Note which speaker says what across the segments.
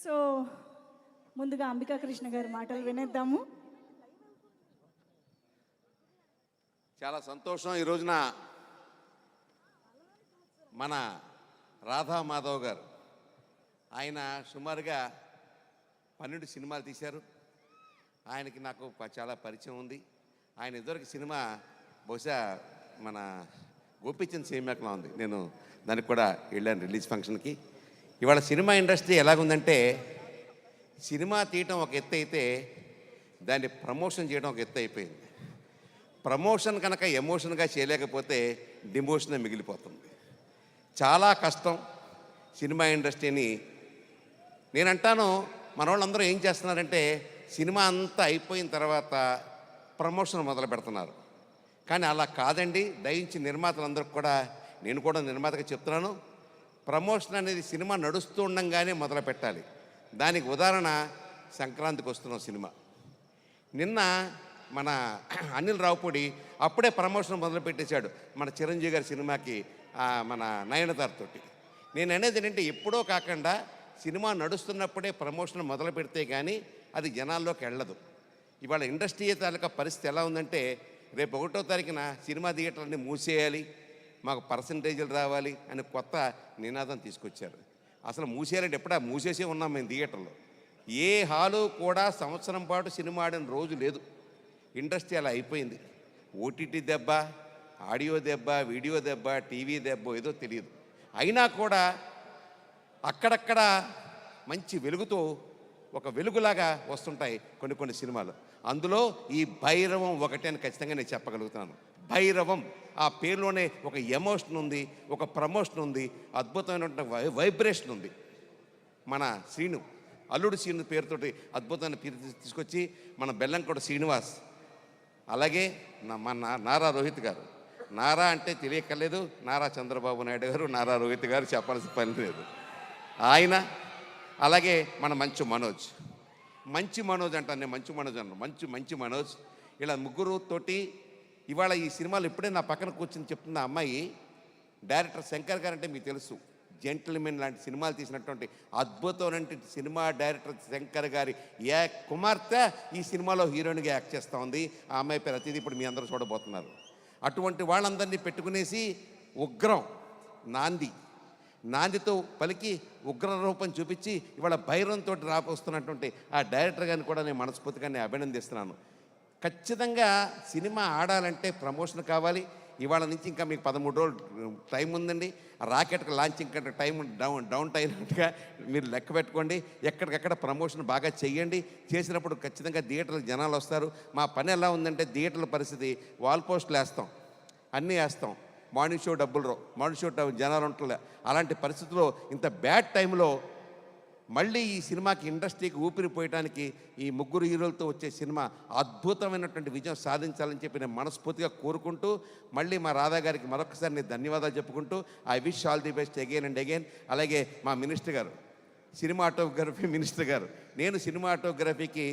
Speaker 1: So ముందుగా అంబికా కృష్ణ గారి మాటలు వినేద్దాము.
Speaker 2: చాలా సంతోషం. ఈ రోజున మన రాధా మాధవ్ గారు ఆయన సుమారుగా 12 సినిమాలు తీశారు. ఆయనకి నాకు చాలా పరిచయం ఉంది. ఆయన ఇదివరకు సినిమా బహుశా మన గోపీచంద్ సేమ్యాక్లా ఉంది. నేను దానికి కూడా వెళ్ళాను రిలీజ్ ఫంక్షన్కి. ఇవాళ సినిమా ఇండస్ట్రీ ఎలాగుందంటే సినిమా తీయటం ఒక ఎత్తు అయితే దాన్ని ప్రమోషన్ చేయడం ఒక ఎత్తు అయిపోయింది. ప్రమోషన్ కనుక ఎమోషన్గా చేయలేకపోతే డిమోషనే మిగిలిపోతుంది. చాలా కష్టం సినిమా ఇండస్ట్రీని. నేనంటాను మన వాళ్ళందరూ ఏం చేస్తున్నారంటే సినిమా అంతా అయిపోయిన తర్వాత ప్రమోషన్ మొదలు పెడుతున్నారు. కానీ అలా కాదండి. దయించి నిర్మాతలందరికీ కూడా, నేను కూడా నిర్మాతగా చెప్తున్నాను, ప్రమోషన్ అనేది సినిమా నడుస్తూ ఉండంగానే మొదలు పెట్టాలి. దానికి ఉదాహరణ సంక్రాంతికి వస్తున్నాం సినిమా. నిన్న మన అనిల్ రావుపూడి అప్పుడే ప్రమోషన్ మొదలు పెట్టేశాడు మన చిరంజీవి గారి సినిమాకి, మన నయనతారతోటి. నేను అనేది ఏంటంటే ఎప్పుడో కాకుండా సినిమా నడుస్తున్నప్పుడే ప్రమోషన్ మొదలు పెడితే కానీ అది జనాల్లోకి వెళ్ళదు. ఇవాళ ఇండస్ట్రీ తాలూకా పరిస్థితి ఎలా ఉందంటే రేపు 1వ తారీఖున సినిమా థియేటర్ని మూసేయాలి, మాకు పర్సంటేజీలు రావాలి అని కొత్త నినాదం తీసుకొచ్చారు. అసలు మూసేయాలంటే ఎప్పుడా మూసేసే ఉన్నాం మేము థియేటర్లో. ఏ హాలు కూడా సంవత్సరం పాటు సినిమా ఆడిన రోజు లేదు. ఇండస్ట్రీ అలా అయిపోయింది. ఓటీటీ దెబ్బ, ఆడియో దెబ్బ, వీడియో దెబ్బ, టీవీ దెబ్బ ఏదో తెలియదు. అయినా కూడా అక్కడక్కడ మంచి వెలుగుతో ఒక వెలుగులాగా వస్తుంటాయి కొన్ని సినిమాలు. అందులో ఈ భైరవం ఒకటే అని ఖచ్చితంగా నేను చెప్పగలుగుతున్నాను. భైరవం ఆ పేరులోనే ఒక ఎమోషన్ ఉంది, ఒక ప్రమోషన్ ఉంది, అద్భుతమైనటువంటి వైబ్రేషన్ ఉంది. మన శ్రీను, అల్లుడు శ్రీను పేరుతోటి అద్భుతమైన పేరు తీసుకొచ్చి మన బెల్లంకోట శ్రీనివాస్, అలాగే మన నారా రోహిత్ గారు. నారా అంటే తెలియక్కర్లేదు, నారా చంద్రబాబు నాయుడు గారు, నారా రోహిత్ గారు చెప్పాల్సిన పని లేదు. ఆయన అలాగే మన మంచు మనోజ్ అంటాను నేను, మంచు మనోజ్ ఇలా ముగ్గురు తోటి ఇవాళ ఈ సినిమాలు ఇప్పుడే నా పక్కన కూర్చొని చెప్తున్న అమ్మాయి డైరెక్టర్ శంకర్ గారు అంటే మీకు తెలుసు, జెంటిల్మెన్ లాంటి సినిమాలు తీసినటువంటి అద్భుతమైన సినిమా డైరెక్టర్ శంకర్ గారి కుమార్తె ఈ సినిమాలో హీరోయిన్గా యాక్ట్ చేస్తూ ఉంది. ఆ అమ్మాయి పేరు అతిథి ఇప్పుడు మీ అందరూ చూడబోతున్నారు. అటువంటి వాళ్ళందరినీ పెట్టుకునేసి ఉగ్రం నాందితో పలికి ఉగ్ర రూపం చూపించి ఇవాళ భైరవంతో రాపోస్తున్నటువంటి ఆ డైరెక్టర్ గారిని కూడా నేను మనస్ఫూర్తిగా అభినందిస్తున్నాను. ఖచ్చితంగా సినిమా ఆడాలంటే ప్రమోషన్ కావాలి. ఇవాళ నుంచి ఇంకా మీకు 13 రోజులు టైం ఉందండి. రాకెట్కి లాంచ్ ఇంకా టైం డౌన్ అయినట్టుగా మీరు లెక్క పెట్టుకోండి. ఎక్కడికక్కడ ప్రమోషన్ బాగా చెయ్యండి. చేసినప్పుడు ఖచ్చితంగా థియేటర్లకు జనాలు వస్తారు. మా పని ఎలా ఉందంటే థియేటర్ల పరిస్థితి వాల్ పోస్టులు వేస్తాం, అన్నీ వేస్తాం, మార్నింగ్ షో డబ్బులు రావు, మార్నింగ్ షో జనాలు ఉంటలే. అలాంటి పరిస్థితుల్లో ఇంత బ్యాడ్ టైంలో మళ్ళీ ఈ సినిమాకి ఇండస్ట్రీకి ఊపిరిపోయడానికి ఈ ముగ్గురు హీరోలతో వచ్చే సినిమా అద్భుతమైనటువంటి విజయం సాధించాలని చెప్పి నేను మనస్ఫూర్తిగా కోరుకుంటూ మళ్ళీ మా రాధా గారికి మరొకసారి నేను ధన్యవాదాలు చెప్పుకుంటూ I wish all the best again and again. అలాగే మా మినిస్టర్ గారు, సినిమాటోగ్రఫీ మినిస్టర్ గారు, నేను సినిమాటోగ్రఫీకి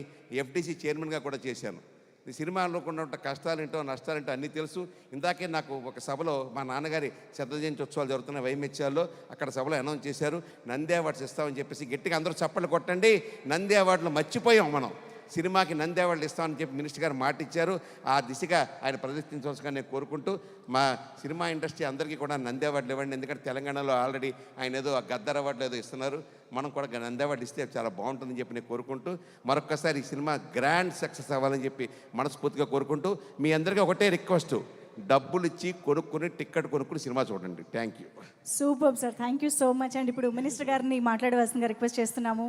Speaker 2: ఎఫ్డీసీ చైర్మన్గా కూడా చేశాను. ఈ సినిమాలో ఉన్న కష్టాలేంటో నష్టాలేంటో అన్నీ తెలుసు. ఇందాకే నాకు ఒక సభలో మా నాన్నగారి శత జయంతి ఉత్సవాలు జరుగుతున్న వైమెత్యాల్లో అక్కడ సభలో అనౌన్స్ చేశారు, నంది అవార్డ్స్ ఇస్తామని చెప్పేసి. గట్టిగా అందరూ చప్పట్లు కొట్టండి. నంది అవార్డులు మర్చిపోయాం మనం. సినిమాకి నంది అవార్డులు ఇస్తామని చెప్పి మినిస్టర్ గారు మాట ఇచ్చారు. ఆ దిశగా ఆయన ప్రదర్శించవలసిగా నేను కోరుకుంటూ మా సినిమా ఇండస్ట్రీ అందరికీ కూడా నంది అవార్డులు ఇవ్వండి. ఎందుకంటే తెలంగాణలో ఆల్రెడీ ఆయన ఏదో గద్దర్ అవార్డులు ఏదో ఇస్తున్నారు, మనం కూడా నంది అవార్డు ఇస్తే చాలా బాగుంటుందని చెప్పి నేను కోరుకుంటూ మరొక్కసారి ఈ సినిమా గ్రాండ్ సక్సెస్ అవ్వాలని చెప్పి మనస్ఫూర్తిగా కోరుకుంటూ మీ అందరికీ ఒకటే రిక్వెస్ట్, డబ్బులు ఇచ్చి టికెట్ కొనుక్కుని సినిమా చూడండి. Thank you.
Speaker 1: Super sir, thank you so much అండి. ఇప్పుడు మినిస్టర్ గారిని మాట్లాడవలసిందిగా రిక్వెస్ట్ చేస్తున్నాము.